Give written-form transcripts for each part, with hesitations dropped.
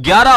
11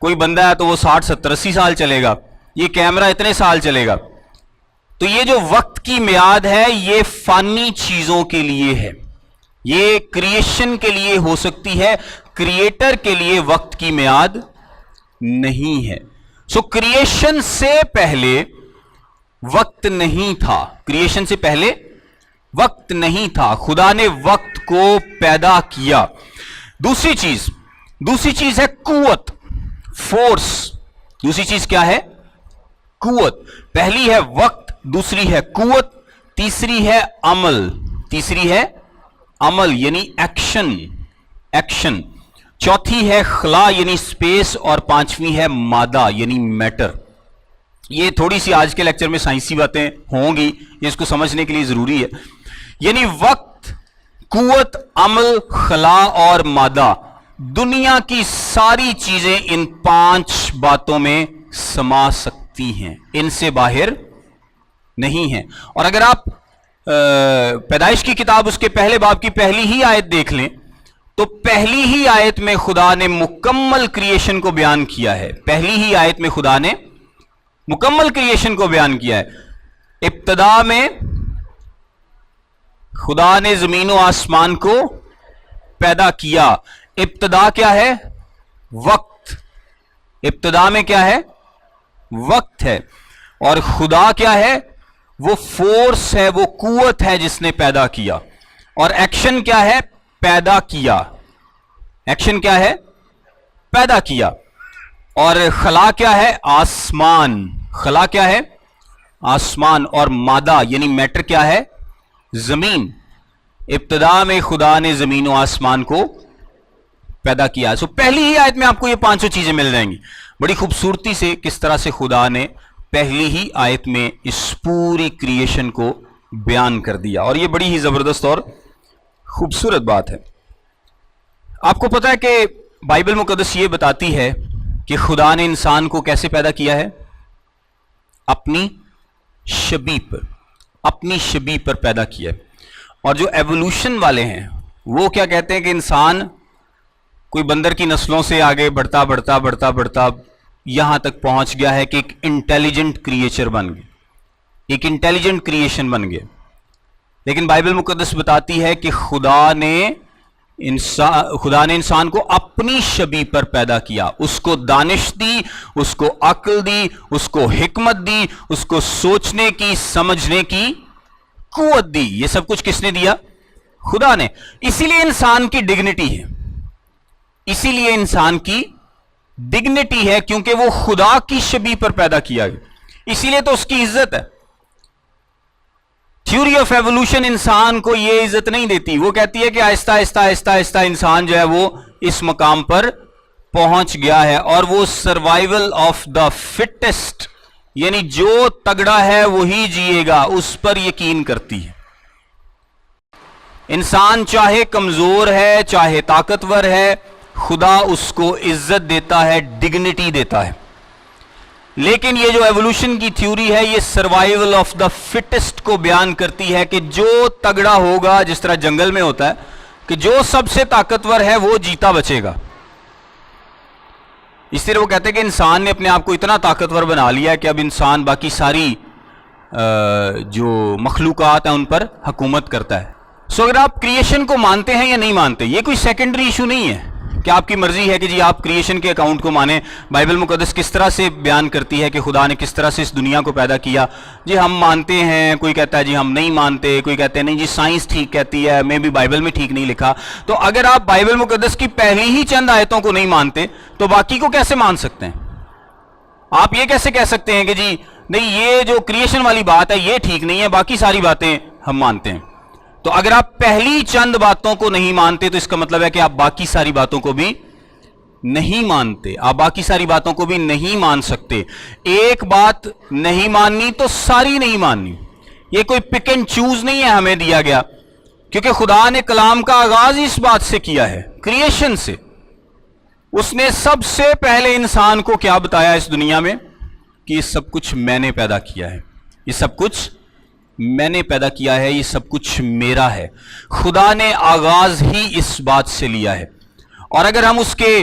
کوئی بندہ ہے تو وہ 60 70 80 سال چلے گا, یہ کیمرہ اتنے سال چلے گا. تو یہ جو وقت کی میعاد ہے یہ فانی چیزوں کے لیے ہے, یہ کریشن کے لیے ہو سکتی ہے, کریٹر کے لیے وقت کی میعاد نہیں ہے. سو کریشن سے پہلے وقت نہیں تھا, کریشن سے پہلے وقت نہیں تھا, خدا نے وقت کو پیدا کیا. دوسری چیز ہے قوت, فورس. دوسری چیز کیا ہے؟ قوت. پہلی ہے وقت, دوسری ہے قوت, تیسری ہے عمل یعنی ایکشن, چوتھی ہے خلا یعنی سپیس, اور پانچویں ہے مادہ یعنی میٹر. یہ تھوڑی سی آج کے لیکچر میں سائنسی باتیں ہوں گی, یہ اس کو سمجھنے کے لیے ضروری ہے. یعنی وقت, قوت, عمل, خلا اور مادہ, دنیا کی ساری چیزیں ان 5 باتوں میں سما سکتی ہیں, ان سے باہر نہیں ہیں. اور اگر آپ پیدائش کی کتاب اس کے پہلے باب کی پہلی ہی آیت دیکھ لیں تو پہلی ہی آیت میں خدا نے مکمل کریشن کو بیان کیا ہے. پہلی ہی آیت میں خدا نے مکمل کریشن کو بیان کیا ہے. ابتدا میں خدا نے زمین و آسمان کو پیدا کیا. ابتدا کیا ہے؟ وقت. ابتدا میں کیا ہے؟ وقت ہے. اور خدا کیا ہے؟ وہ فورس ہے, وہ قوت ہے جس نے پیدا کیا. اور ایکشن کیا ہے؟ پیدا کیا. ایکشن کیا ہے؟ پیدا کیا. اور خلا کیا ہے؟ آسمان. خلا کیا ہے؟ آسمان. اور مادہ یعنی میٹر کیا ہے؟ زمین. ابتدا میں خدا نے زمین و آسمان کو پیدا کیا. سو پہلی ہی آیت میں آپ کو یہ 500 چیزیں مل جائیں گی بڑی خوبصورتی سے, کس طرح سے خدا نے پہلی ہی آیت میں اس پوری کریشن کو بیان کر دیا. اور یہ بڑی ہی زبردست اور خوبصورت بات ہے. آپ کو پتا ہے کہ بائبل مقدس یہ بتاتی ہے کہ خدا نے انسان کو کیسے پیدا کیا ہے؟ اپنی شبیہ پر پیدا کیا ہے. اور جو ایوولوشن والے ہیں وہ کیا کہتے ہیں کہ انسان کوئی بندر کی نسلوں سے آگے بڑھتا یہاں تک پہنچ گیا ہے کہ ایک انٹیلیجنٹ کریچر بن گیا, ایک انٹیلیجنٹ کریشن بن گیا. لیکن بائبل مقدس بتاتی ہے کہ خدا نے انسان کو اپنی شبیہ پر پیدا کیا. اس کو دانش دی, اس کو عقل دی, اس کو حکمت دی, اس کو سوچنے کی, سمجھنے کی قوت دی. یہ سب کچھ کس نے دیا؟ خدا نے. اسی لیے انسان کی ڈگنیٹی ہے, اسی لیے انسان کی ڈگنیٹی ہے کیونکہ وہ خدا کی شبیہ پر پیدا کیا گیا, اسی لیے تو اس کی عزت ہے. تھیوری آف ایوولوشن انسان کو یہ عزت نہیں دیتی, وہ کہتی ہے کہ آہستہ آہستہ انسان جو ہے وہ اس مقام پر پہنچ گیا ہے, اور وہ سروائیول آف دا فٹسٹ یعنی جو تگڑا ہے وہی جیے گا, اس پر یقین کرتی ہے. انسان چاہے کمزور ہے چاہے طاقتور ہے, خدا اس کو عزت دیتا ہے, ڈگنیٹی دیتا ہے. لیکن یہ جو ایوولوشن کی تھیوری ہے یہ سروائیول آف دا فٹسٹ کو بیان کرتی ہے کہ جو تگڑا ہوگا, جس طرح جنگل میں ہوتا ہے کہ جو سب سے طاقتور ہے وہ جیتا بچے گا. اس طرح وہ کہتے ہیں کہ انسان نے اپنے آپ کو اتنا طاقتور بنا لیا ہے کہ اب انسان باقی ساری جو مخلوقات ہیں ان پر حکومت کرتا ہے. سو اگر آپ کریشن کو مانتے ہیں یا نہیں مانتے, یہ کوئی سیکنڈری ایشو نہیں ہے کہ آپ کی مرضی ہے کہ جی آپ کریشن کے اکاؤنٹ کو مانیں. بائبل مقدس کس طرح سے بیان کرتی ہے کہ خدا نے کس طرح سے اس دنیا کو پیدا کیا, جی ہم مانتے ہیں, کوئی کہتا ہے جی ہم نہیں مانتے, کوئی کہتے ہیں نہیں جی سائنس ٹھیک کہتی ہے, میں بھی بائبل میں ٹھیک نہیں لکھا. تو اگر آپ بائبل مقدس کی پہلی ہی چند آیتوں کو نہیں مانتے تو باقی کو کیسے مان سکتے ہیں؟ آپ یہ کیسے کہہ سکتے ہیں کہ جی نہیں یہ جو کریشن والی بات ہے یہ ٹھیک نہیں ہے, باقی ساری باتیں ہم مانتے ہیں؟ تو اگر آپ پہلی چند باتوں کو نہیں مانتے تو اس کا مطلب ہے کہ آپ باقی ساری باتوں کو بھی نہیں مانتے, آپ باقی ساری باتوں کو بھی نہیں مان سکتے. ایک بات نہیں ماننی تو ساری نہیں ماننی, یہ کوئی پک اینڈ چوز نہیں ہے ہمیں دیا گیا, کیونکہ خدا نے کلام کا آغاز اس بات سے کیا ہے, کریشن سے. اس نے سب سے پہلے انسان کو کیا بتایا اس دنیا میں کہ یہ سب کچھ میں نے پیدا کیا ہے, یہ سب کچھ میں نے پیدا کیا ہے, یہ سب کچھ میرا ہے. خدا نے آغاز ہی اس بات سے لیا ہے. اور اگر ہم اس کے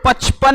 55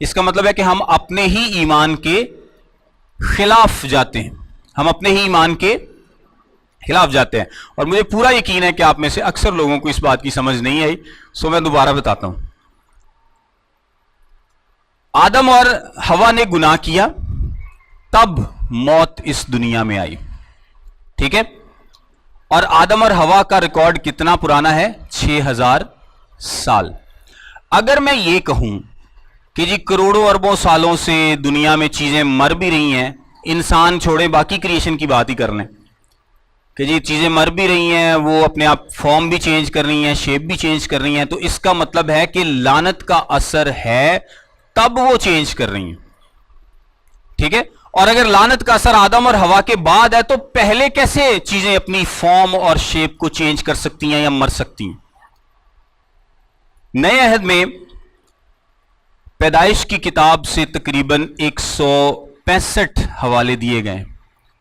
اس کا مطلب ہے کہ ہم اپنے ہی ایمان کے خلاف جاتے ہیں، ہم اپنے ہی ایمان کے خلاف جاتے ہیں. اور مجھے پورا یقین ہے کہ آپ میں سے اکثر لوگوں کو اس بات کی سمجھ نہیں آئی، سو میں دوبارہ بتاتا ہوں. آدم اور حوا نے گناہ کیا، تب موت اس دنیا میں آئی. ٹھیک ہے؟ اور آدم اور حوا کا ریکارڈ کتنا پرانا ہے؟ 6000 سال. اگر میں یہ کہوں کہ جی کروڑوں اربوں سالوں سے دنیا میں چیزیں مر بھی رہی ہیں، انسان چھوڑیں باقی کریشن کی بات ہی کر لیں کہ جی چیزیں مر بھی رہی ہیں، وہ اپنے آپ فارم بھی چینج کر رہی ہیں، شیپ بھی چینج کر رہی ہیں، تو اس کا مطلب ہے کہ لعنت کا اثر ہے تب وہ چینج کر رہی ہیں. ٹھیک ہے؟ اور اگر لعنت کا اثر آدم اور حوا کے بعد ہے تو پہلے کیسے چیزیں اپنی فارم اور شیپ کو چینج کر سکتی ہیں یا مر سکتی ہیں؟ نئے عہد میں پیدائش کی کتاب سے تقریباً 165 حوالے دیے گئے،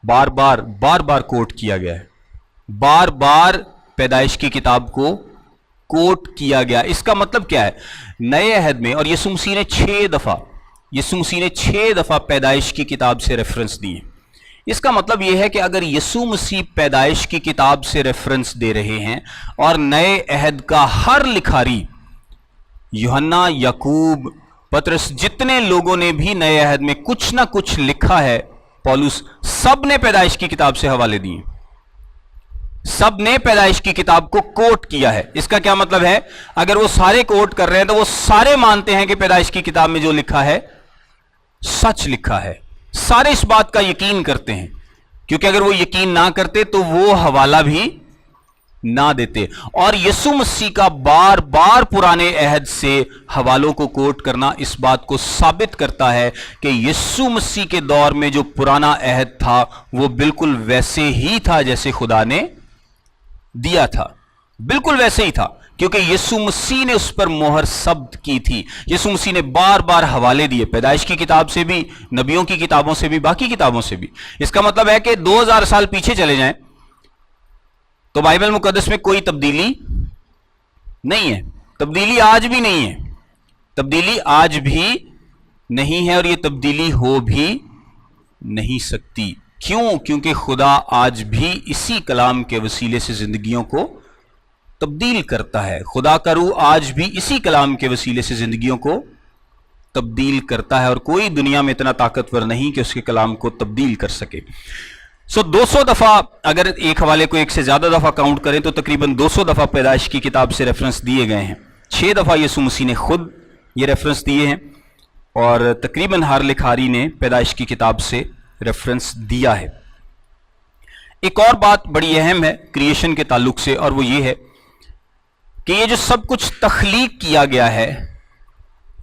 بار بار کوٹ کیا گیا ہے، بار بار پیدائش کی کتاب کو کوٹ کیا گیا. اس کا مطلب کیا ہے؟ نئے عہد میں، اور یسوع مسیح نے 6 دفعہ پیدائش کی کتاب سے ریفرنس دی. اس کا مطلب یہ ہے کہ اگر یسوع مسیح پیدائش کی کتاب سے ریفرنس دے رہے ہیں اور نئے عہد کا ہر لکھاری، یوحنا، یعقوب، پترس، جتنے لوگوں نے بھی نئے عہد میں کچھ نہ کچھ لکھا ہے، پولس، سب نے پیدائش کی کتاب سے حوالے دیے، سب نے پیدائش کی کتاب کو کوٹ کیا ہے. اس کا کیا مطلب ہے؟ اگر وہ سارے کوٹ کر رہے ہیں تو وہ سارے مانتے ہیں کہ پیدائش کی کتاب میں جو لکھا ہے سچ لکھا ہے. سارے اس بات کا یقین کرتے ہیں، کیونکہ اگر وہ یقین نہ کرتے تو وہ حوالہ بھی نہ دیتے. اور یسوع مسیح کا بار بار پرانے عہد سے حوالوں کو کوٹ کرنا اس بات کو ثابت کرتا ہے کہ یسوع مسیح کے دور میں جو پرانا عہد تھا وہ بالکل ویسے ہی تھا جیسے خدا نے دیا تھا، بالکل ویسے ہی تھا، کیونکہ یسوع مسیح نے اس پر مہر ثبت کی تھی. یسوع مسیح نے بار بار حوالے دیے، پیدائش کی کتاب سے بھی، نبیوں کی کتابوں سے بھی، باقی کتابوں سے بھی. اس کا مطلب ہے کہ 2000 سال پیچھے چلے جائیں تو بائبل مقدس میں کوئی تبدیلی نہیں ہے. تبدیلی آج بھی نہیں ہے، تبدیلی آج بھی نہیں ہے، اور یہ تبدیلی ہو بھی نہیں سکتی. کیوں؟ کیونکہ خدا آج بھی اسی کلام کے وسیلے سے زندگیوں کو تبدیل کرتا ہے. خدا کا روح آج بھی اسی کلام کے وسیلے سے زندگیوں کو تبدیل کرتا ہے، اور کوئی دنیا میں اتنا طاقتور نہیں کہ اس کے کلام کو تبدیل کر سکے. 200 دفعہ، اگر ایک حوالے کو ایک سے زیادہ دفعہ کاؤنٹ کریں تو تقریباً 200 دفعہ پیدائش کی کتاب سے ریفرنس دیے گئے ہیں. 6 دفعہ یسوع مسیح نے خود یہ ریفرنس دیے ہیں، اور تقریباً ہر لکھاری نے پیدائش کی کتاب سے ریفرنس دیا ہے. ایک اور بات بڑی اہم ہے کریشن کے تعلق سے، اور وہ یہ ہے کہ یہ جو سب کچھ تخلیق کیا گیا ہے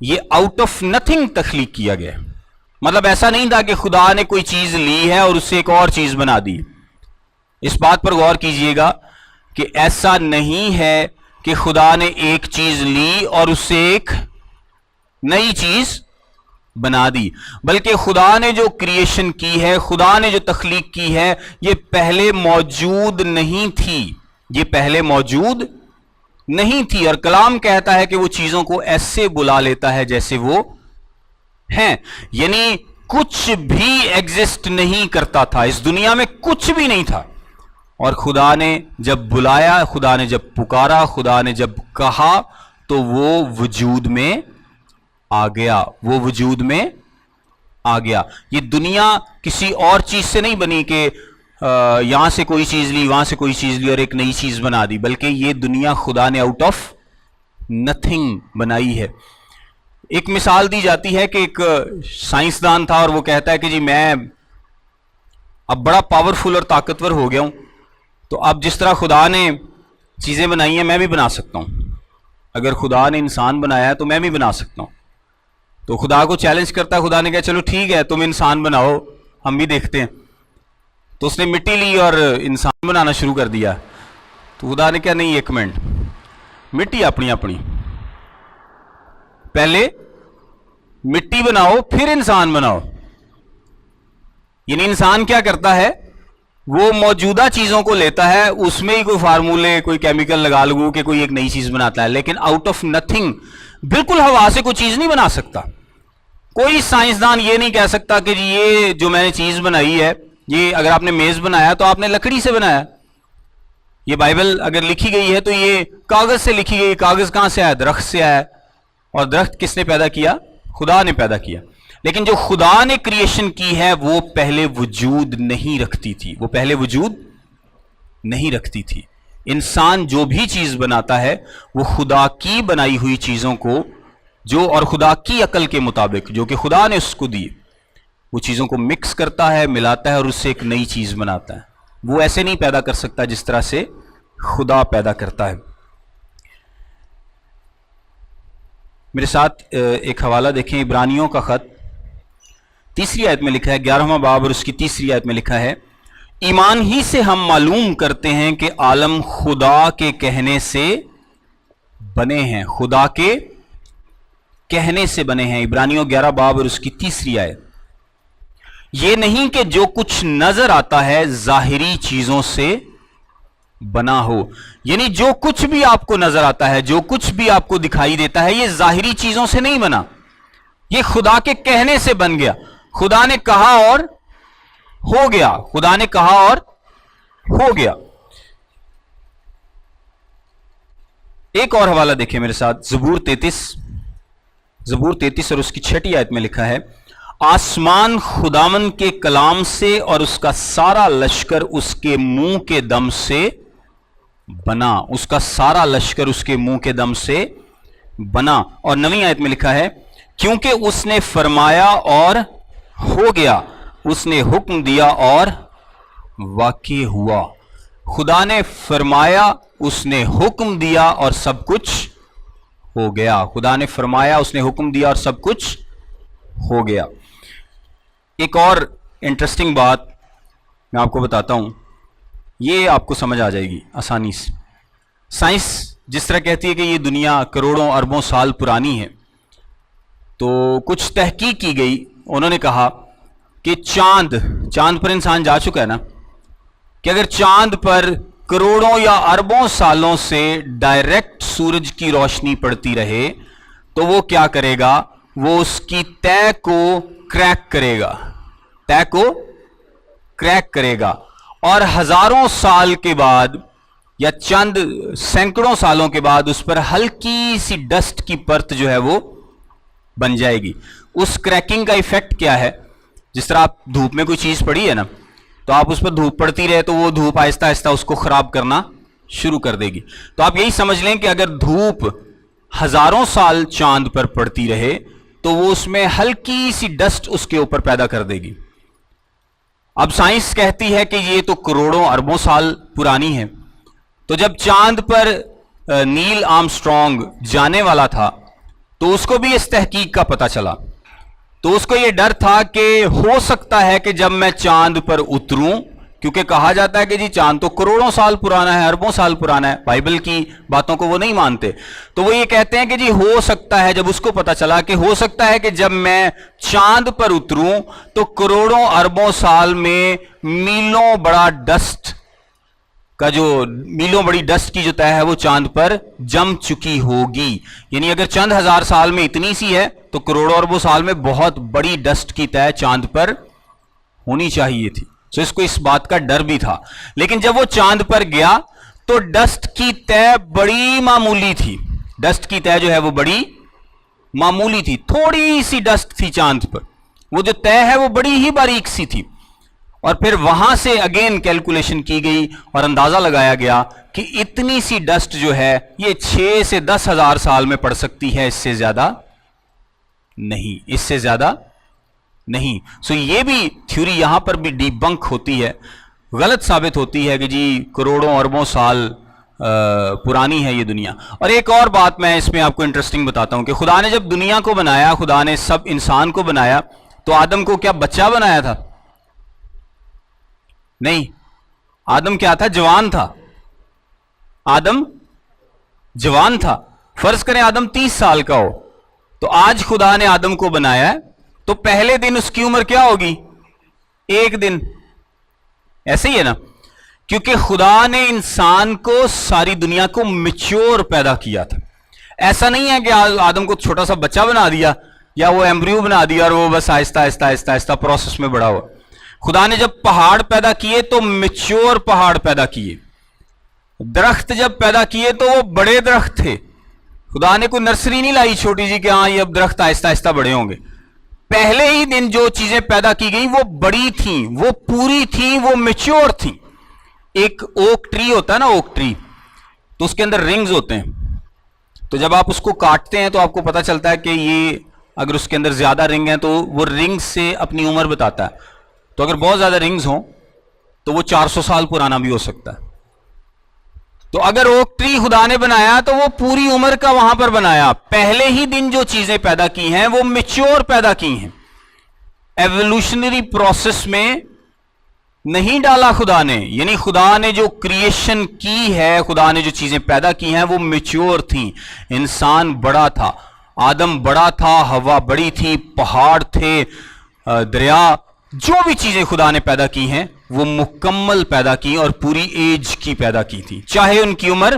یہ آؤٹ آف نتھنگ تخلیق کیا گیا ہے. مطلب ایسا نہیں تھا کہ خدا نے کوئی چیز لی ہے اور اس سے ایک اور چیز بنا دی. اس بات پر غور کیجئے گا کہ ایسا نہیں ہے کہ خدا نے ایک چیز لی اور اس سے ایک نئی چیز بنا دی، بلکہ خدا نے جو کریشن کی ہے، خدا نے جو تخلیق کی ہے، یہ پہلے موجود نہیں تھی، یہ پہلے موجود نہیں تھی. اور کلام کہتا ہے کہ وہ چیزوں کو ایسے بلا لیتا ہے جیسے وہ ہیں. یعنی کچھ بھی ایگزسٹ نہیں کرتا تھا، اس دنیا میں کچھ بھی نہیں تھا، اور خدا نے جب بلایا، خدا نے جب پکارا، خدا نے جب کہا تو وہ وجود میں آ گیا، وہ وجود میں آ گیا. یہ دنیا کسی اور چیز سے نہیں بنی کہ یہاں سے کوئی چیز لی، وہاں سے کوئی چیز لی اور ایک نئی چیز بنا دی، بلکہ یہ دنیا خدا نے آؤٹ آف نتھنگ بنائی ہے. ایک مثال دی جاتی ہے کہ ایک سائنسدان تھا اور وہ کہتا ہے کہ جی میں اب بڑا پاورفل اور طاقتور ہو گیا ہوں، تو اب جس طرح خدا نے چیزیں بنائی ہیں میں بھی بنا سکتا ہوں. اگر خدا نے انسان بنایا ہے تو میں بھی بنا سکتا ہوں. تو خدا کو چیلنج کرتا ہے، خدا نے کہا چلو ٹھیک ہے تم انسان بناؤ، ہم بھی دیکھتے ہیں. تو اس نے مٹی لی اور انسان بنانا شروع کر دیا. تو خدا نے کہا نہیں، ایک منٹ، مٹی اپنی اپنی، پہلے مٹی بناؤ پھر انسان بناؤ. یعنی انسان کیا کرتا ہے؟ وہ موجودہ چیزوں کو لیتا ہے، اس میں ہی کوئی فارمولے، کوئی کیمیکل لگا لگو کہ کوئی ایک نئی چیز بناتا ہے، لیکن آؤٹ آف نتھنگ، بالکل ہوا سے کوئی چیز نہیں بنا سکتا. کوئی سائنسدان یہ نہیں کہہ سکتا کہ جی یہ جو میں نے چیز بنائی ہے، یہ اگر آپ نے میز بنایا تو آپ نے لکڑی سے بنایا، یہ بائبل اگر لکھی گئی ہے تو یہ کاغذ سے لکھی گئی. کاغذ کہاں سے آیا؟ درخت سے آیا. اور درخت کس نے پیدا کیا؟ خدا نے پیدا کیا. لیکن جو خدا نے کریشن کی ہے وہ پہلے وجود نہیں رکھتی تھی، وہ پہلے وجود نہیں رکھتی تھی. انسان جو بھی چیز بناتا ہے وہ خدا کی بنائی ہوئی چیزوں کو اور خدا کی عقل کے مطابق جو کہ خدا نے اس کو دی، وہ چیزوں کو مکس کرتا ہے، ملاتا ہے اور اس سے ایک نئی چیز بناتا ہے. وہ ایسے نہیں پیدا کر سکتا جس طرح سے خدا پیدا کرتا ہے. میرے ساتھ ایک حوالہ دیکھیں، عبرانیوں کا خط 3 آیت میں لکھا ہے، 11واں باب اور اس کی 3 آیت میں لکھا ہے، ایمان ہی سے ہم معلوم کرتے ہیں کہ عالم خدا کے کہنے سے بنے ہیں. خدا کے کہنے سے بنے ہیں. عبرانیوں 11 باب اور اس کی 3 آیت. یہ نہیں کہ جو کچھ نظر آتا ہے ظاہری چیزوں سے بنا ہو، یعنی جو کچھ بھی آپ کو نظر آتا ہے، جو کچھ بھی آپ کو دکھائی دیتا ہے، یہ ظاہری چیزوں سے نہیں بنا، یہ خدا کے کہنے سے بن گیا. خدا نے کہا اور ہو گیا. خدا نے کہا اور ہو گیا. ایک اور حوالہ دیکھیں میرے ساتھ، زبور 33 اور اس کی 6 آیت میں لکھا ہے، آسمان خداوند کے کلام سے اور اس کا سارا لشکر اس کے منہ کے دم سے بنا. اس کا سارا لشکر اس کے منہ کے دم سے بنا. اور 9 آیت میں لکھا ہے، کیونکہ اس نے فرمایا اور ہو گیا، اس نے حکم دیا اور واقع ہوا. خدا نے فرمایا، اس نے حکم دیا اور سب کچھ ہو گیا. خدا نے فرمایا، اس نے حکم دیا اور سب کچھ ہو گیا. ایک اور انٹرسٹنگ بات میں آپ کو بتاتا ہوں، یہ آپ کو سمجھ آ جائے گی آسانی سے. سائنس جس طرح کہتی ہے کہ یہ دنیا کروڑوں اربوں سال پرانی ہے، تو کچھ تحقیق کی گئی. انہوں نے کہا کہ چاند پر انسان جا چکا ہے نا، کہ اگر چاند پر کروڑوں یا اربوں سالوں سے ڈائریکٹ سورج کی روشنی پڑتی رہے تو وہ کیا کرے گا؟ وہ اس کی طے کو کریک کرے گا، طے کو کریک کرے گا، اور ہزاروں سال کے بعد یا چند سینکڑوں سالوں کے بعد اس پر ہلکی سی ڈسٹ کی پرت جو ہے وہ بن جائے گی. اس کریکنگ کا ایفیکٹ کیا ہے؟ جس طرح آپ دھوپ میں کوئی چیز پڑی ہے نا، تو آپ اس پر دھوپ پڑتی رہے تو وہ دھوپ آہستہ آہستہ اس کو خراب کرنا شروع کر دے گی. تو آپ یہی سمجھ لیں کہ اگر دھوپ ہزاروں سال چاند پر پڑتی رہے تو وہ اس میں ہلکی سی ڈسٹ اس کے اوپر پیدا کر دے گی. اب سائنس کہتی ہے کہ یہ تو کروڑوں اربوں سال پرانی ہے. تو جب چاند پر نیل آرمسٹرانگ جانے والا تھا تو اس کو بھی اس تحقیق کا پتہ چلا. تو اس کو یہ ڈر تھا کہ ہو سکتا ہے کہ جب میں چاند پر اتروں، کیونکہ کہا جاتا ہے کہ جی چاند تو کروڑوں سال پرانا ہے، اربوں سال پرانا ہے، بائبل کی باتوں کو وہ نہیں مانتے. تو وہ یہ کہتے ہیں کہ جی ہو سکتا ہے، جب اس کو پتہ چلا کہ ہو سکتا ہے کہ جب میں چاند پر اتروں تو کروڑوں اربوں سال میں میلوں بڑا ڈسٹ کا جو میلوں بڑی ڈسٹ کی جو طے ہے وہ چاند پر جم چکی ہوگی. یعنی اگر چند ہزار سال میں اتنی سی ہے تو کروڑوں اربوں سال میں بہت بڑی ڈسٹ کی طے چاند پر ہونی چاہیے تھی. تو اس کو اس بات کا ڈر بھی تھا. لیکن جب وہ چاند پر گیا تو ڈسٹ کی طے بڑی معمولی تھی. ڈسٹ کی طے جو ہے وہ بڑی معمولی تھی، تھوڑی سی ڈسٹ تھی چاند پر. وہ جو طے ہے وہ بڑی ہی باریک سی تھی. اور پھر وہاں سے اگین کیلکولیشن کی گئی اور اندازہ لگایا گیا کہ اتنی سی ڈسٹ جو ہے یہ 6 سے 10 ہزار سال میں پڑ سکتی ہے، اس سے زیادہ نہیں، اس سے زیادہ نہیں. سو یہ بھی تھیوری یہاں پر بھی ڈی بنک ہوتی ہے، غلط ثابت ہوتی ہے کہ جی کروڑوں اربوں سال پرانی ہے یہ دنیا. اور ایک اور بات میں اس میں آپ کو انٹرسٹنگ بتاتا ہوں کہ خدا نے جب دنیا کو بنایا، خدا نے سب انسان کو بنایا، تو آدم کو کیا بچہ بنایا تھا؟ نہیں، آدم کیا تھا؟ جوان تھا. آدم جوان تھا. فرض کریں آدم 30 سال کا ہو، تو آج خدا نے آدم کو بنایا ہے تو پہلے دن اس کی عمر کیا ہوگی؟ 1 دن. ایسے ہی ہے نا، کیونکہ خدا نے انسان کو، ساری دنیا کو میچور پیدا کیا تھا. ایسا نہیں ہے کہ آدم کو چھوٹا سا بچہ بنا دیا یا وہ ایمبریو بنا دیا اور وہ بس آہستہ آہستہ آہستہ آہستہ پروسیس میں بڑا ہوا. خدا نے جب پہاڑ پیدا کیے تو میچور پہاڑ پیدا کیے. درخت جب پیدا کیے تو وہ بڑے درخت تھے. خدا نے کوئی نرسری نہیں لائی چھوٹی جی کہ ہاں یہ اب درخت آہستہ آہستہ بڑے ہوں گے. پہلے ہی دن جو چیزیں پیدا کی گئی وہ بڑی تھیں, وہ پوری تھیں, وہ میچور تھیں. ایک اوک ٹری ہوتا ہے نا, اوک ٹری, تو اس کے اندر رنگز ہوتے ہیں. تو جب آپ اس کو کاٹتے ہیں تو آپ کو پتا چلتا ہے کہ یہ اگر اس کے اندر زیادہ رنگ ہیں تو وہ رنگ سے اپنی عمر بتاتا ہے. تو اگر بہت زیادہ رنگز ہوں تو وہ 400 سال پرانا بھی ہو سکتا ہے. تو اگر اوک ٹری خدا نے بنایا تو وہ پوری عمر کا وہاں پر بنایا. پہلے ہی دن جو چیزیں پیدا کی ہیں وہ میچور پیدا کی ہیں. ایوولوشنری پروسیس میں نہیں ڈالا خدا نے, یعنی خدا نے جو کریشن کی ہے, خدا نے جو چیزیں پیدا کی ہیں وہ میچور تھیں. انسان بڑا تھا, آدم بڑا تھا, ہوا بڑی تھی, پہاڑ تھے, دریا, جو بھی چیزیں خدا نے پیدا کی ہیں وہ مکمل پیدا کی اور پوری ایج کی پیدا کی تھی, چاہے ان کی عمر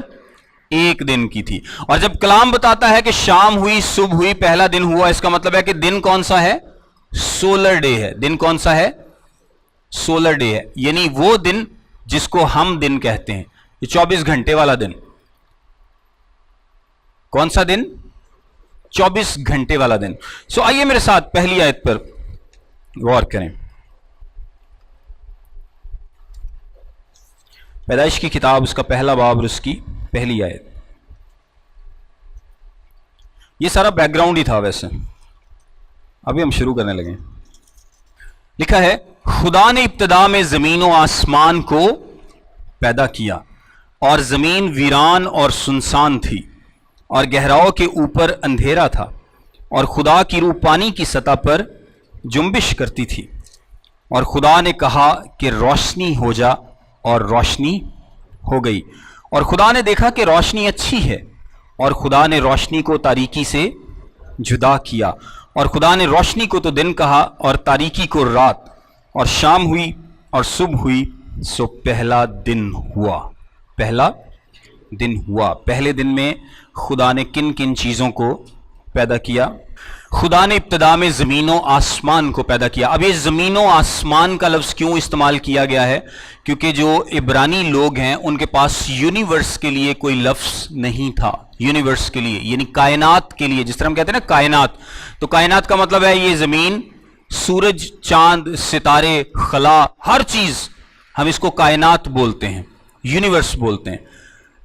ایک دن کی تھی. اور جب کلام بتاتا ہے کہ شام ہوئی, صبح ہوئی, پہلا دن ہوا, اس کا مطلب ہے کہ دن کون سا ہے؟ سولر ڈے ہے. دن کون سا ہے؟ سولر ڈے ہے. یعنی وہ دن جس کو ہم دن کہتے ہیں, یہ 24 گھنٹے والا دن. کون سا دن؟ 24 گھنٹے والا دن. سو آئیے میرے ساتھ پہلی آیت پر غور کریں. پیدائش کی کتاب, اس کا پہلا باب اور اس کی پہلی آیت. یہ سارا بیک گراؤنڈ ہی تھا ویسے, ابھی ہم شروع کرنے لگے. لکھا ہے, خدا نے ابتدا میں زمین و آسمان کو پیدا کیا اور زمین ویران اور سنسان تھی اور گہراؤں کے اوپر اندھیرا تھا اور خدا کی روح پانی کی سطح پر جنبش کرتی تھی. اور خدا نے کہا کہ روشنی ہو جا, اور روشنی ہو گئی. اور خدا نے دیکھا کہ روشنی اچھی ہے, اور خدا نے روشنی کو تاریکی سے جدا کیا. اور خدا نے روشنی کو تو دن کہا اور تاریکی کو رات. اور شام ہوئی اور صبح ہوئی, سو پہلا دن ہوا. پہلا دن ہوا. پہلے دن میں خدا نے کن کن چیزوں کو پیدا کیا؟ خدا نے ابتدا میں زمین و آسمان کو پیدا کیا. اب یہ زمین و آسمان کا لفظ کیوں استعمال کیا گیا ہے؟ کیونکہ جو عبرانی لوگ ہیں ان کے پاس یونیورس کے لیے کوئی لفظ نہیں تھا. یونیورس کے لیے یعنی کائنات کے لیے, جس طرح ہم کہتے ہیں نا کائنات, تو کائنات کا مطلب ہے یہ زمین, سورج, چاند, ستارے, خلا, ہر چیز ہم اس کو کائنات بولتے ہیں, یونیورس بولتے ہیں.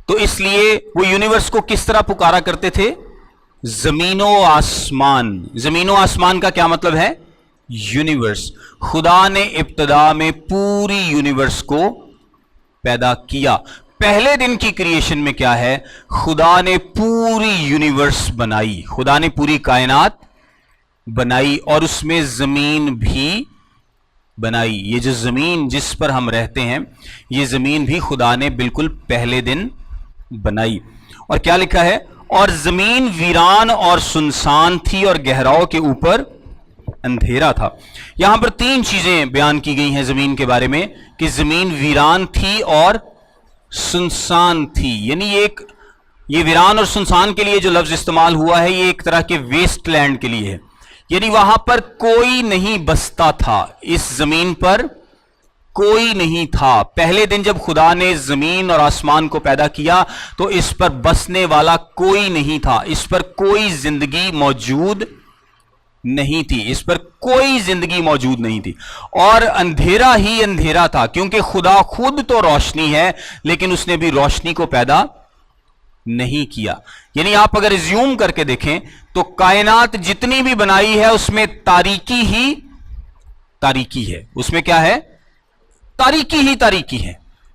تو اس لیے وہ یونیورس کو کس طرح پکارا کرتے تھے؟ زمین و آسمان. زمین و آسمان کا کیا مطلب ہے؟ یونیورس. خدا نے ابتدا میں پوری یونیورس کو پیدا کیا. پہلے دن کی کریشن میں کیا ہے؟ خدا نے پوری یونیورس بنائی, خدا نے پوری کائنات بنائی اور اس میں زمین بھی بنائی. یہ جو زمین جس پر ہم رہتے ہیں, یہ زمین بھی خدا نے بالکل پہلے دن بنائی. اور کیا لکھا ہے؟ اور زمین ویران اور سنسان تھی اور گہراؤں کے اوپر اندھیرا تھا. یہاں پر تین چیزیں بیان کی گئی ہیں زمین کے بارے میں, کہ زمین ویران تھی اور سنسان تھی. یعنی یہ ویران اور سنسان کے لیے جو لفظ استعمال ہوا ہے یہ ایک طرح کے ویسٹ لینڈ کے لیے ہے, یعنی وہاں پر کوئی نہیں بستا تھا. اس زمین پر کوئی نہیں تھا. پہلے دن جب خدا نے زمین اور آسمان کو پیدا کیا تو اس پر بسنے والا کوئی نہیں تھا, اس پر کوئی زندگی موجود نہیں تھی, اس پر کوئی زندگی موجود نہیں تھی. اور اندھیرا ہی اندھیرا تھا, کیونکہ خدا خود تو روشنی ہے لیکن اس نے بھی روشنی کو پیدا نہیں کیا. یعنی آپ اگر ریزیوم کر کے دیکھیں تو کائنات جتنی بھی بنائی ہے اس میں تاریکی ہی تاریکی ہے. اس میں کیا ہے؟ تاریکی ہی تاریکی ہے.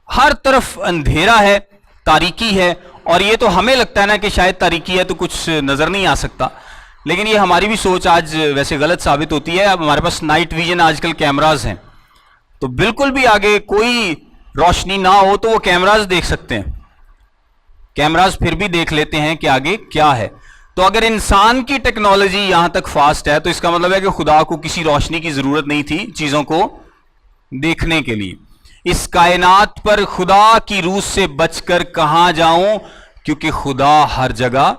ہر طرف اندھیرا ہے, تاریکی ہے. اور یہ تو ہمیں لگتا ہے نا کہ شاید تاریکی ہے تو کچھ نظر نہیں آ سکتا, لیکن یہ ہماری بھی سوچ آج ویسے غلط ثابت ہوتی ہے. اب ہمارے پاس نائٹ ویژن آج کل کیمراز ہیں, تو بالکل بھی آگے کوئی روشنی نہ ہو تو وہ کیمراز دیکھ سکتے ہیں, کیمراز پھر بھی دیکھ لیتے ہیں کہ آگے کیا ہے. تو اگر انسان کی ٹیکنالوجی یہاں تک فاسٹ ہے تو اس کا مطلب ہے کہ خدا کو کسی روشنی کی ضرورت نہیں تھی چیزوں کو دیکھنے کے لیے. اس کائنات پر خدا کی روح سے بچ کر کہاں جاؤں, کیونکہ خدا ہر جگہ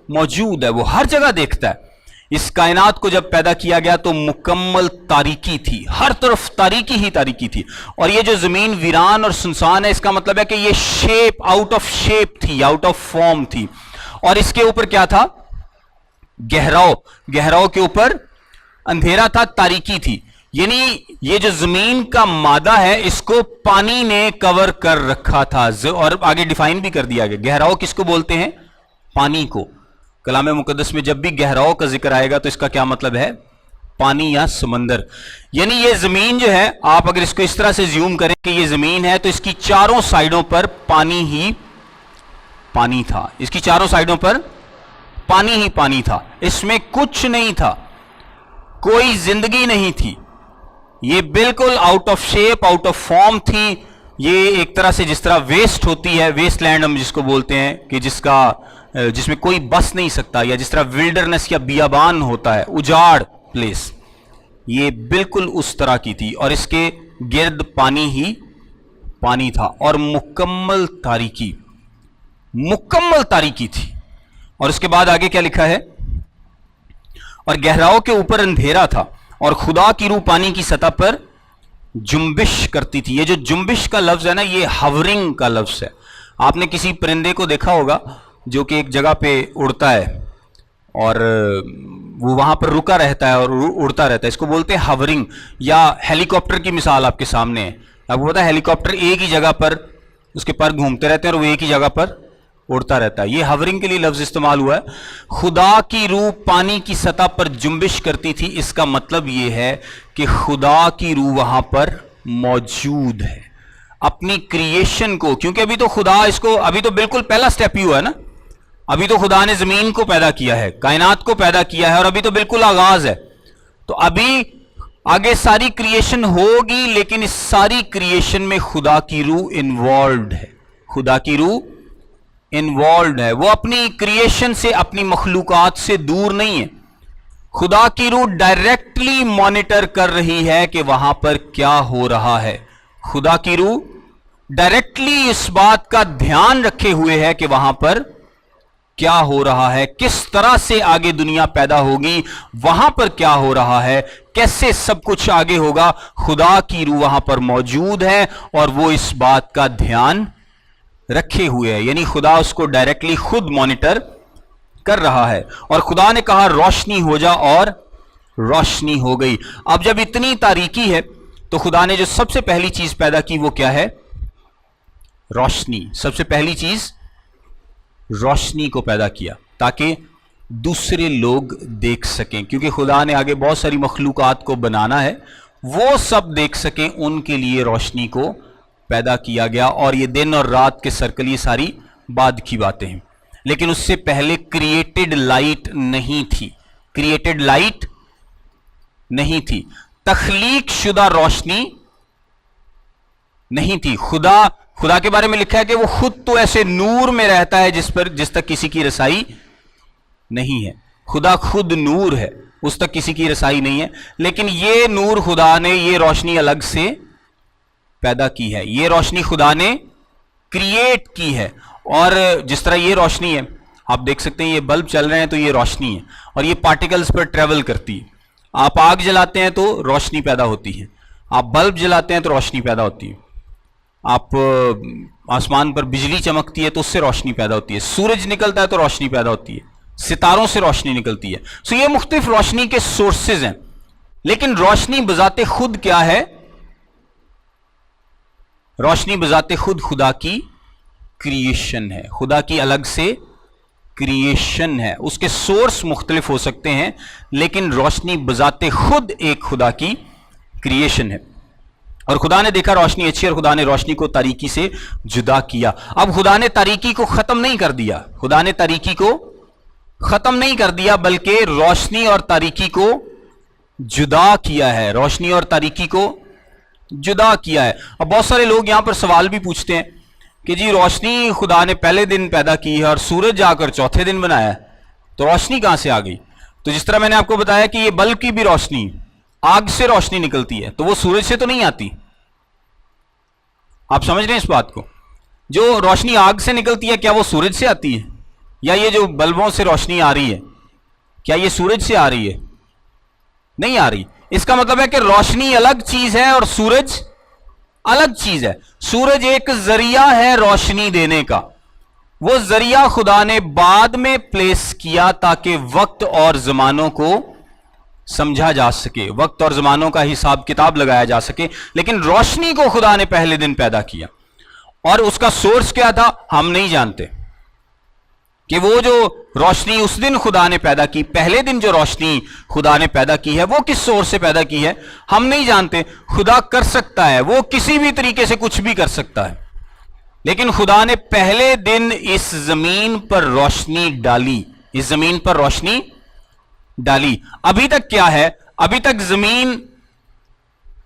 موجود ہے, وہ ہر جگہ دیکھتا ہے. اس کائنات کو جب پیدا کیا گیا تو مکمل تاریکی تھی، ہر طرف تاریکی ہی تاریکی تھی، اور یہ جو زمین ویران اور سنسان ہے، اس کا مطلب ہے کہ یہ شیپ آؤٹ آف شیپ تھی، آؤٹ آف فارم تھی، اور اس کے اوپر کیا تھا؟ گہراؤ، گہراؤ کے اوپر اندھیرا تھا، تاریکی تھی، یعنی یہ جو زمین کا مادہ ہے اس کو پانی نے کور کر رکھا تھا، اور آگے ڈیفائن بھی کر دیا گیا گہراؤ کس کو بولتے ہیں؟ پانی کو۔ کلام مقدس میں جب بھی گہراؤ کا ذکر آئے گا تو اس کا کیا مطلب ہے؟ پانی یا سمندر۔ یعنی یہ زمین جو ہے، آپ اگر اس کو اس طرح سے زیوم کریں کہ یہ زمین ہے تو اس کی چاروں سائیڈوں پر پانی ہی پانی تھا، اس کی چاروں سائیڈوں پر پانی ہی پانی تھا، اس میں کچھ نہیں تھا، کوئی زندگی نہیں تھی، یہ بالکل out of shape, out of form تھی۔ یہ ایک طرح سے جس طرح ویسٹ ہوتی ہے، ویسٹ لینڈ ہم جس کو بولتے ہیں کہ جس میں کوئی بس نہیں سکتا، یا جس طرح ولڈرنس یا بیابان ہوتا ہے، اجاڑ پلیس، یہ بالکل اس طرح کی تھی، اور اس کے گرد پانی ہی پانی تھا، اور مکمل تاریکی، مکمل تاریکی تھی۔ اور اس کے بعد آگے کیا لکھا ہے؟ اور گہراؤ کے اوپر اندھیرا تھا، اور خدا کی روح پانی کی سطح پر جنبش کرتی تھی۔ یہ جو جنبش کا لفظ ہے نا، یہ ہاورنگ کا لفظ ہے۔ آپ نے کسی پرندے کو دیکھا ہوگا جو کہ ایک جگہ پہ اڑتا ہے اور وہ وہاں پر رکا رہتا ہے اور اڑتا رہتا ہے، اس کو بولتے ہیں ہاورنگ۔ یا ہیلی کاپٹر کی مثال آپ کے سامنے ہے، آپ کو پتا ہے ہیلی کاپٹر ایک ہی جگہ پر اس کے پر گھومتے رہتے ہیں اور وہ ایک ہی جگہ پر اڑتا رہتا ہے، یہ ہاورنگ کے لیے لفظ استعمال ہوا ہے۔ خدا کی روح پانی کی سطح پر جنبش کرتی تھی، اس کا مطلب یہ ہے کہ خدا کی روح وہاں پر موجود ہے اپنی کریشن کو، کیونکہ ابھی تو خدا اس کو، ابھی تو بالکل پہلا سٹیپ ہی ہوا ہے نا، ابھی تو خدا نے زمین کو پیدا کیا ہے، کائنات کو پیدا کیا ہے، اور ابھی تو بالکل آغاز ہے، تو ابھی آگے ساری کریشن ہوگی، لیکن اس ساری کریشن میں خدا کی روح انوالوڈ ہے، خدا کی روح انوالوڈ ہے، وہ اپنی کریشن سے، اپنی مخلوقات سے دور نہیں ہے، خدا کی روح ڈائریکٹلی مانیٹر کر رہی ہے کہ وہاں پر کیا ہو رہا ہے، خدا کی روح ڈائریکٹلی اس بات کا دھیان رکھے ہوئے ہے کہ وہاں پر کیا ہو رہا ہے، کس طرح سے آگے دنیا پیدا ہوگی، وہاں پر کیا ہو رہا ہے، کیسے سب کچھ آگے ہوگا، خدا کی روح وہاں پر موجود ہے اور وہ اس بات کا دھیان رکھے ہوئے ہے، یعنی خدا اس کو ڈائریکٹلی خود مانیٹر کر رہا ہے۔ اور خدا نے کہا روشنی ہو جا، اور روشنی ہو گئی۔ اب جب اتنی تاریکی ہے تو خدا نے جو سب سے پہلی چیز پیدا کی وہ کیا ہے؟ روشنی۔ سب سے پہلی چیز روشنی کو پیدا کیا تاکہ دوسرے لوگ دیکھ سکیں، کیونکہ خدا نے آگے بہت ساری مخلوقات کو بنانا ہے، وہ سب دیکھ سکیں، ان کے لیے روشنی کو پیدا کیا گیا۔ اور یہ دن اور رات کے سرکل، یہ ساری بعد کی باتیں ہیں، لیکن اس سے پہلے کریٹڈ لائٹ نہیں تھی، کریٹڈ لائٹ نہیں تھی، تخلیق شدہ روشنی نہیں تھی۔ خدا کے بارے میں لکھا ہے کہ وہ خود تو ایسے نور میں رہتا ہے جس تک کسی کی رسائی نہیں ہے۔ خدا خود نور ہے، اس تک کسی کی رسائی نہیں ہے، لیکن یہ نور خدا نے، یہ روشنی الگ سے پیدا کی ہے، یہ روشنی خدا نے کریٹ کی ہے۔ اور جس طرح یہ روشنی ہے، آپ دیکھ سکتے ہیں یہ بلب چل رہے ہیں تو یہ روشنی ہے، اور یہ پارٹیکلز پر ٹریول کرتی ہے۔ آپ آگ جلاتے ہیں تو روشنی پیدا ہوتی ہے، آپ بلب جلاتے ہیں تو روشنی پیدا ہوتی ہے، آپ آسمان پر بجلی چمکتی ہے تو اس سے روشنی پیدا ہوتی ہے، سورج نکلتا ہے تو روشنی پیدا ہوتی ہے، ستاروں سے روشنی نکلتی ہے۔ سو یہ مختلف روشنی کے سورسز ہیں، لیکن روشنی بذات خود کیا ہے؟ روشنی بذات خود خدا کی کریشن ہے، خدا کی الگ سے کریشن ہے۔ اس کے سورس مختلف ہو سکتے ہیں، لیکن روشنی بذات خود ایک خدا کی کریشن ہے۔ اور خدا نے دیکھا روشنی اچھی، اور خدا نے روشنی کو تاریکی سے جدا کیا۔ اب خدا نے تاریکی کو ختم نہیں کر دیا، خدا نے تاریکی کو ختم نہیں کر دیا، بلکہ روشنی اور تاریکی کو جدا کیا ہے، روشنی اور تاریکی کو جدا کیا ہے۔ اب بہت سارے لوگ یہاں پر سوال بھی پوچھتے ہیں کہ جی روشنی خدا نے پہلے دن پیدا کی ہے اور سورج جا کر چوتھے دن بنایا ہے، تو روشنی کہاں سے آ گئی؟ تو جس طرح میں نے آپ کو بتایا کہ یہ بلب کی بھی روشنی آگ سے روشنی نکلتی ہے، تو وہ سورج سے تو نہیں آتی۔ آپ سمجھ رہے ہیں اس بات کو؟ جو روشنی آگ سے نکلتی ہے کیا وہ سورج سے آتی ہے؟ یا یہ جو بلبوں سے روشنی آ رہی ہے کیا یہ سورج سے آ رہی ہے؟ نہیں آ رہی. اس کا مطلب ہے کہ روشنی الگ چیز ہے اور سورج الگ چیز ہے. سورج ایک ذریعہ ہے روشنی دینے کا. وہ ذریعہ خدا نے بعد میں پلیس کیا تاکہ وقت اور زمانوں کو سمجھا جا سکے, وقت اور زمانوں کا حساب کتاب لگایا جا سکے. لیکن روشنی کو خدا نے پہلے دن پیدا کیا, اور اس کا سورس کیا تھا ہم نہیں جانتے. کہ وہ جو روشنی اس دن خدا نے پیدا کی, پہلے دن جو روشنی خدا نے پیدا کی ہے, وہ کس سورس سے پیدا کی ہے ہم نہیں جانتے. خدا کر سکتا ہے, وہ کسی بھی طریقے سے کچھ بھی کر سکتا ہے, لیکن خدا نے پہلے دن اس زمین پر روشنی ڈالی, اس زمین پر روشنی ڈالی. ابھی تک کیا ہے؟ ابھی تک زمین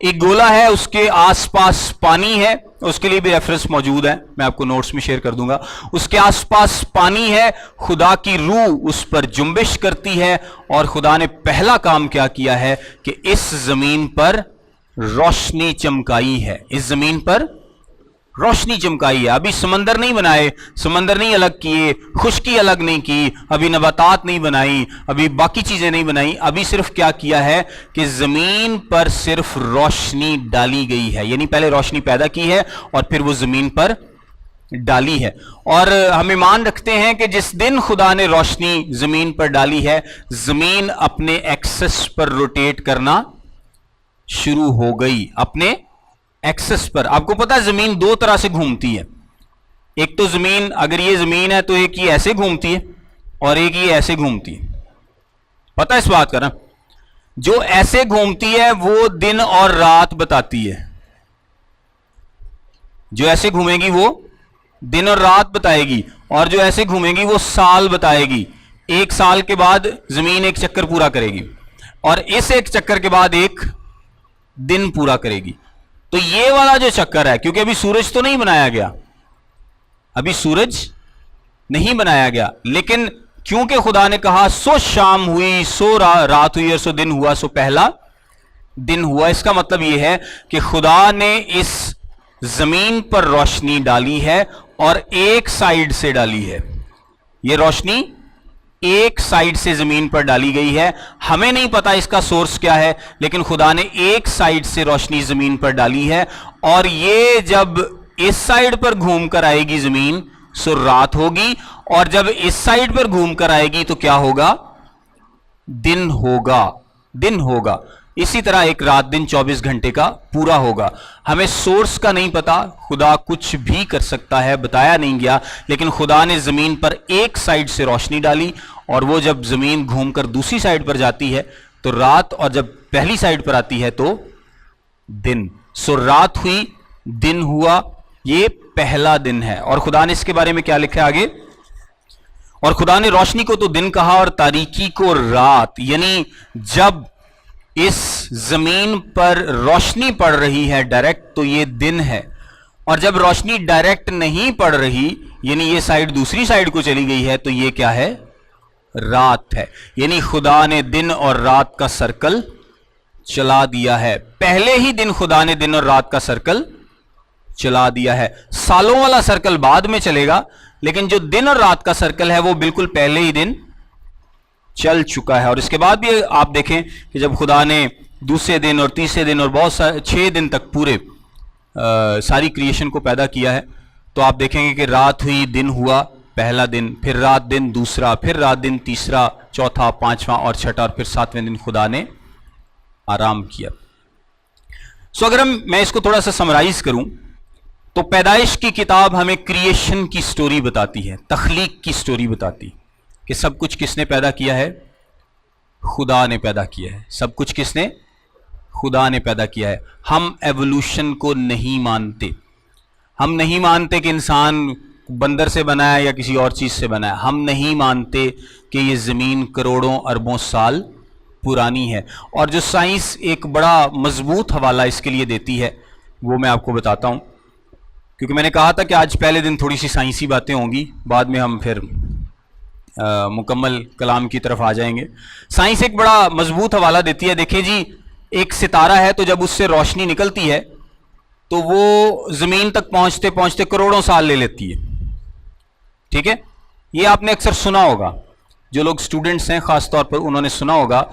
ایک گولا ہے, اس کے آس پاس پانی ہے. اس کے لیے بھی ریفرنس موجود ہے, میں آپ کو نوٹس میں شیئر کر دوں گا. اس کے آس پاس پانی ہے, خدا کی روح اس پر جنبش کرتی ہے, اور خدا نے پہلا کام کیا کیا ہے کہ اس زمین پر روشنی چمکائی ہے. اس زمین پر روشنی چمکائی ہے. ابھی سمندر نہیں بنائے, سمندر نہیں الگ کیے, خشکی الگ نہیں کی, ابھی نباتات نہیں بنائی, ابھی باقی چیزیں نہیں بنائی. ابھی صرف کیا کیا ہے کہ زمین پر صرف روشنی ڈالی گئی ہے. یعنی پہلے روشنی پیدا کی ہے اور پھر وہ زمین پر ڈالی ہے. اور ہم ایمان رکھتے ہیں کہ جس دن خدا نے روشنی زمین پر ڈالی ہے, زمین اپنے ایکسس پر روٹیٹ کرنا شروع ہو گئی. اپنے ایکسس پر. آپ کو پتا ہے زمین دو طرح سے گھومتی ہے. ایک تو زمین, اگر یہ زمین ہے تو ایک یہ ایسے گھومتی ہے اور ایک یہ ایسے گھومتی ہے. پتا اس بات کا نا؟ جو ایسے گھومتی ہے وہ دن اور رات بتاتی ہے. جو ایسے گھومے گی وہ دن اور رات بتائے گی, اور جو ایسے گھومے گی وہ سال بتائے گی. ایک سال کے بعد زمین ایک چکر پورا کرے گی, اور اس ایک چکر کے بعد ایک دن پورا کرے گی. تو یہ والا جو چکر ہے, کیونکہ ابھی سورج تو نہیں بنایا گیا, ابھی سورج نہیں بنایا گیا, لیکن کیونکہ خدا نے کہا سو شام ہوئی, سو رات ہوئی, اور سو دن ہوا, سو پہلا دن ہوا. اس کا مطلب یہ ہے کہ خدا نے اس زمین پر روشنی ڈالی ہے, اور ایک سائیڈ سے ڈالی ہے. یہ روشنی ایک سائیڈ سے زمین پر ڈالی گئی ہے. ہمیں نہیں پتا اس کا سورس کیا ہے, لیکن خدا نے ایک سائیڈ سے روشنی زمین پر ڈالی ہے, اور یہ جب اس سائیڈ پر گھوم کر آئے گی زمین سو رات ہوگی, اور جب اس سائیڈ پر گھوم کر آئے گی تو کیا ہوگا؟ دن ہوگا. دن ہوگا. اسی طرح ایک رات دن 24 گھنٹے کا پورا ہوگا. ہمیں سورس کا نہیں پتا, خدا کچھ بھی کر سکتا ہے, بتایا نہیں گیا, لیکن خدا نے زمین پر ایک سائیڈ سے روشنی ڈالی, اور وہ جب زمین گھوم کر دوسری سائیڈ پر جاتی ہے تو رات, اور جب پہلی سائیڈ پر آتی ہے تو دن. سو رات ہوئی, دن ہوا, یہ پہلا دن ہے. اور خدا نے اس کے بارے میں کیا لکھا ہے آگے؟ اور خدا نے روشنی کو تو دن کہا اور تاریکی کو رات. یعنی جب اس زمین پر روشنی پڑ رہی ہے ڈائریکٹ تو یہ دن ہے, اور جب روشنی ڈائریکٹ نہیں پڑ رہی, یعنی یہ سائیڈ دوسری سائیڈ کو چلی گئی ہے, تو یہ کیا ہے؟ رات ہے. یعنی خدا نے دن اور رات کا سرکل چلا دیا ہے. پہلے ہی دن خدا نے دن اور رات کا سرکل چلا دیا ہے. سالوں والا سرکل بعد میں چلے گا, لیکن جو دن اور رات کا سرکل ہے وہ بالکل پہلے ہی دن چل چکا ہے. اور اس کے بعد بھی آپ دیکھیں کہ جب خدا نے دوسرے دن اور تیسرے دن اور بہت سارے 6 دن تک پورے ساری کریشن کو پیدا کیا ہے, تو آپ دیکھیں گے کہ رات ہوئی, دن ہوا پہلا دن, پھر رات دن دوسرا, پھر رات دن تیسرا, چوتھا, پانچواں اور چھٹا, اور پھر 7ویں دن خدا نے آرام کیا. سو اگر میں اس کو تھوڑا سا سمرائز کروں تو پیدائش کی کتاب ہمیں کریشن کی سٹوری بتاتی ہے, تخلیق کی سٹوری بتاتی کہ سب کچھ کس نے پیدا کیا ہے؟ خدا نے پیدا کیا ہے. سب کچھ کس نے؟ خدا نے پیدا کیا ہے. ہم ایوولوشن کو نہیں مانتے. ہم نہیں مانتے کہ انسان بندر سے بنا ہے یا کسی اور چیز سے بنا ہے. ہم نہیں مانتے کہ یہ زمین کروڑوں اربوں سال پرانی ہے. اور جو سائنس ایک بڑا مضبوط حوالہ اس کے لیے دیتی ہے وہ میں آپ کو بتاتا ہوں, کیونکہ میں نے کہا تھا کہ آج پہلے دن تھوڑی سی سائنسی باتیں ہوں گی, بعد میں ہم پھر مکمل کلام کی طرف آ جائیں گے. سائنس ایک بڑا مضبوط حوالہ دیتی ہے. دیکھیں جی, ایک ستارہ ہے تو جب اس سے روشنی نکلتی ہے تو وہ زمین تک پہنچتے پہنچتے کروڑوں سال لے لیتی ہے. ٹھیک ہے, یہ آپ نے اکثر سنا ہوگا. جو لوگ اسٹوڈنٹس ہیں خاص طور پر انہوں نے سنا ہوگا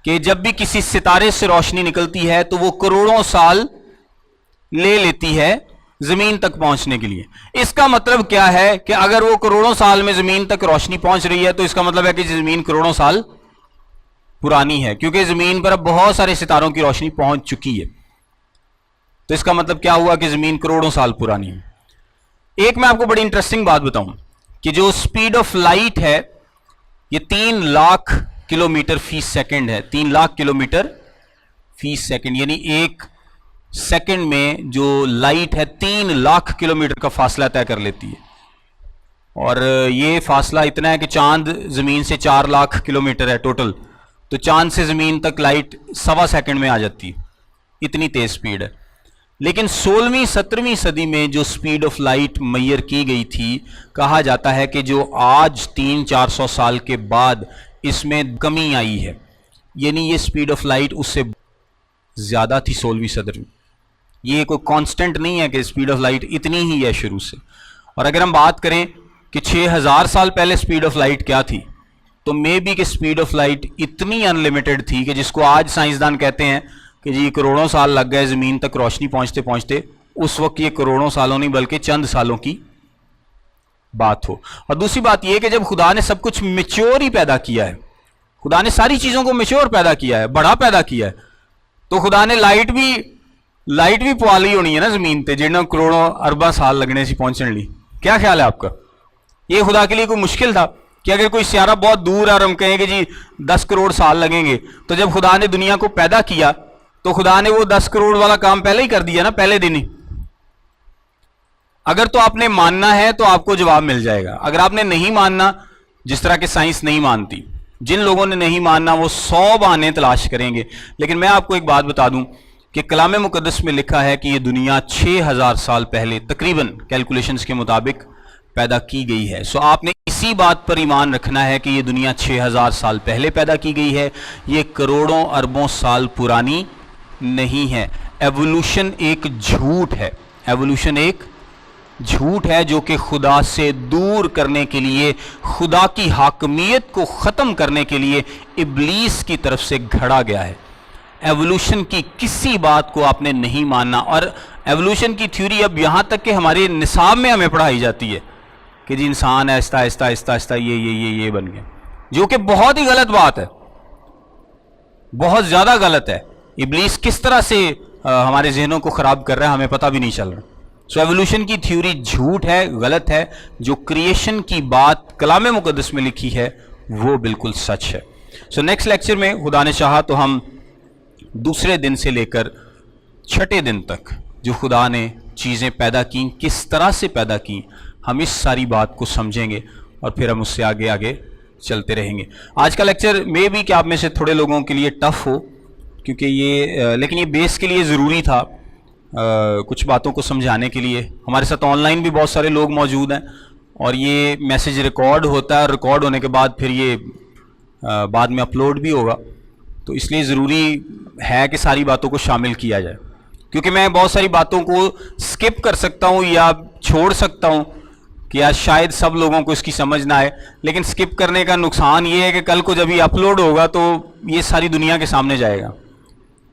کہ جب بھی کسی ستارے سے روشنی نکلتی ہے تو وہ کروڑوں سال لے لیتی ہے زمین تک پہنچنے کے لیے. اس کا مطلب کیا ہے کہ اگر وہ کروڑوں سال میں زمین تک روشنی پہنچ رہی ہے تو اس کا مطلب ہے کہ زمین کروڑوں سال پرانی ہے, کیونکہ زمین پر اب بہت سارے ستاروں کی روشنی پہنچ چکی ہے. تو اس کا مطلب کیا ہوا کہ زمین کروڑوں سال پرانی ہے. ایک میں آپ کو بڑی انٹرسٹنگ بات بتاؤں کہ جو سپیڈ آف لائٹ ہے یہ 3 لاکھ کلومیٹر فی سیکنڈ ہے. 3 لاکھ کلومیٹر فی سیکنڈ, یعنی ایک سیکنڈ میں جو لائٹ ہے 3 لاکھ کلومیٹر کا فاصلہ طے کر لیتی ہے. اور یہ فاصلہ اتنا ہے کہ چاند زمین سے 4 لاکھ کلومیٹر ہے ٹوٹل, تو چاند سے زمین تک لائٹ 1.25 سیکنڈ میں آ جاتی ہے, اتنی تیز سپیڈ ہے. لیکن 16ویں 17ویں صدی میں جو سپیڈ آف لائٹ میئر کی گئی تھی, کہا جاتا ہے کہ جو آج 300-400 سال کے بعد اس میں کمی آئی ہے, یعنی یہ سپیڈ آف لائٹ اس سے زیادہ تھی 16ویں صدی میں. یہ کوئی کانسٹنٹ نہیں ہے کہ سپیڈ آف لائٹ اتنی ہی ہے شروع سے. اور اگر ہم بات کریں کہ 6000 سال پہلے سپیڈ آف لائٹ کیا تھی, تو مے بی کہ سپیڈ آف لائٹ اتنی ان لمیٹڈ تھی کہ جس کو آج سائنسدان کہتے ہیں کہ جی کروڑوں سال لگ گئے زمین تک روشنی پہنچتے پہنچتے, اس وقت یہ کروڑوں سالوں نہیں بلکہ چند سالوں کی بات ہو. اور دوسری بات یہ کہ جب خدا نے سب کچھ میچور ہی پیدا کیا ہے, خدا نے ساری چیزوں کو میچور پیدا کیا ہے, بڑا پیدا کیا ہے, تو خدا نے لائٹ بھی پوا لی ہونی ہے نا زمین تے, جنہوں کروڑوں ارباں سال لگنے سے پہنچنے لی. کیا خیال ہے آپ کا؟ یہ خدا کے لیے کوئی مشکل تھا کہ اگر کوئی سیارہ بہت دور ہے اور ہم کہیں کہ جی 10 کروڑ سال لگیں گے, تو جب خدا نے دنیا کو پیدا کیا تو خدا نے وہ 10 کروڑ والا کام پہلے ہی کر دیا نا, پہلے دن ہی. اگر تو آپ نے ماننا ہے تو آپ کو جواب مل جائے گا. اگر آپ نے نہیں ماننا, جس طرح کہ سائنس نہیں مانتی, جن لوگوں نے نہیں ماننا وہ 100 بہانے تلاش کریں گے. لیکن میں آپ کو ایک بات بتا دوں کہ کلام مقدس میں لکھا ہے کہ یہ دنیا 6000 سال پہلے تقریباً کیلکولیشنز کے مطابق پیدا کی گئی ہے. سو آپ نے اسی بات پر ایمان رکھنا ہے کہ یہ دنیا 6000 سال پہلے پیدا کی گئی ہے, یہ کروڑوں اربوں سال پرانی نہیں ہے. ایوولوشن ایک جھوٹ ہے, ایوولوشن ایک جھوٹ ہے جو کہ خدا سے دور کرنے کے لیے, خدا کی حاکمیت کو ختم کرنے کے لیے ابلیس کی طرف سے گھڑا گیا ہے. ایوولوشن کی کسی بات کو آپ نے نہیں ماننا. اور ایوولوشن کی تھیوری اب یہاں تک کہ ہمارے نصاب میں ہمیں پڑھائی جاتی ہے کہ جی انسان آہستہ آہستہ آہستہ آہستہ یہ بن گیا, جو کہ بہت ہی غلط بات ہے, بہت زیادہ غلط ہے. ابلیس کس طرح سے ہمارے ذہنوں کو خراب کر رہا ہے ہمیں پتہ بھی نہیں چل رہا. سو ایوولوشن کی تھیوری جھوٹ ہے, غلط ہے. جو کریشن کی بات کلام مقدس میں لکھی ہے وہ بالکل سچ ہے. سو نیکسٹ لیکچر میں خدا نے چاہا تو ہم دوسرے دن سے لے کر 6 دن تک جو خدا نے چیزیں پیدا کیں, کس طرح سے پیدا کیں, ہم اس ساری بات کو سمجھیں گے اور پھر ہم اس سے آگے آگے چلتے رہیں گے. آج کا لیکچر میں بھی کہ آپ میں سے تھوڑے لوگوں کے لیے ٹف ہو, کیونکہ لیکن یہ بیس کے لیے ضروری تھا کچھ باتوں کو سمجھانے کے لیے. ہمارے ساتھ آن لائن بھی بہت سارے لوگ موجود ہیں اور یہ میسیج ریکارڈ ہوتا ہے, اور ریکارڈ ہونے کے بعد پھر یہ بعد میں اپلوڈ بھی ہوگا, تو اس لیے ضروری ہے کہ ساری باتوں کو شامل کیا جائے. کیونکہ میں بہت ساری باتوں کو سکپ کر سکتا ہوں یا چھوڑ سکتا ہوں کہ آج شاید سب لوگوں کو اس کی سمجھ نہ آئے, لیکن سکپ کرنے کا نقصان یہ ہے کہ کل کو جب یہ اپلوڈ ہوگا تو یہ ساری دنیا کے سامنے جائے گا,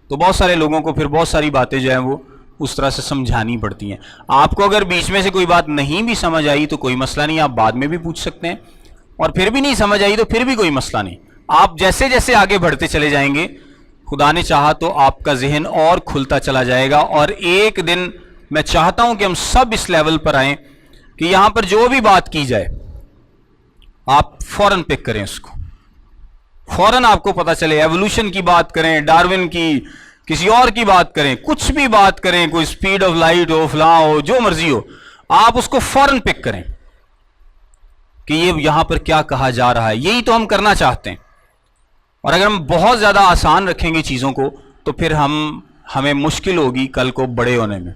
تو بہت سارے لوگوں کو پھر بہت ساری باتیں جو ہیں وہ اس طرح سے سمجھانی پڑتی ہیں. آپ کو اگر بیچ میں سے کوئی بات نہیں بھی سمجھ آئی تو کوئی مسئلہ نہیں, آپ بعد میں بھی پوچھ سکتے ہیں, اور پھر بھی نہیں سمجھ آئی تو پھر بھی کوئی مسئلہ نہیں. آپ جیسے جیسے آگے بڑھتے چلے جائیں گے خدا نے چاہا تو آپ کا ذہن اور کھلتا چلا جائے گا. اور ایک دن میں چاہتا ہوں کہ ہم سب اس لیول پر آئیں کہ یہاں پر جو بھی بات کی جائے آپ فوراً پک کریں اس کو, فوراً آپ کو پتہ چلے. ایوولوشن کی بات کریں, ڈارون کی, کسی اور کی بات کریں, کچھ بھی بات کریں, کوئی سپیڈ آف لائٹ ہو, فلاں ہو, جو مرضی ہو, آپ اس کو فوراً پک کریں کہ یہ یہاں پر کیا کہا جا رہا ہے. یہی تو ہم کرنا چاہتے ہیں. اور اگر ہم بہت زیادہ آسان رکھیں گے چیزوں کو تو پھر ہمیں مشکل ہوگی کل کو بڑے ہونے میں,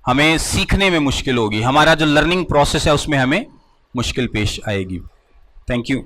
ہمیں سیکھنے میں مشکل ہوگی, ہمارا جو لرننگ پروسیس ہے اس میں ہمیں مشکل پیش آئے گی. Thank you.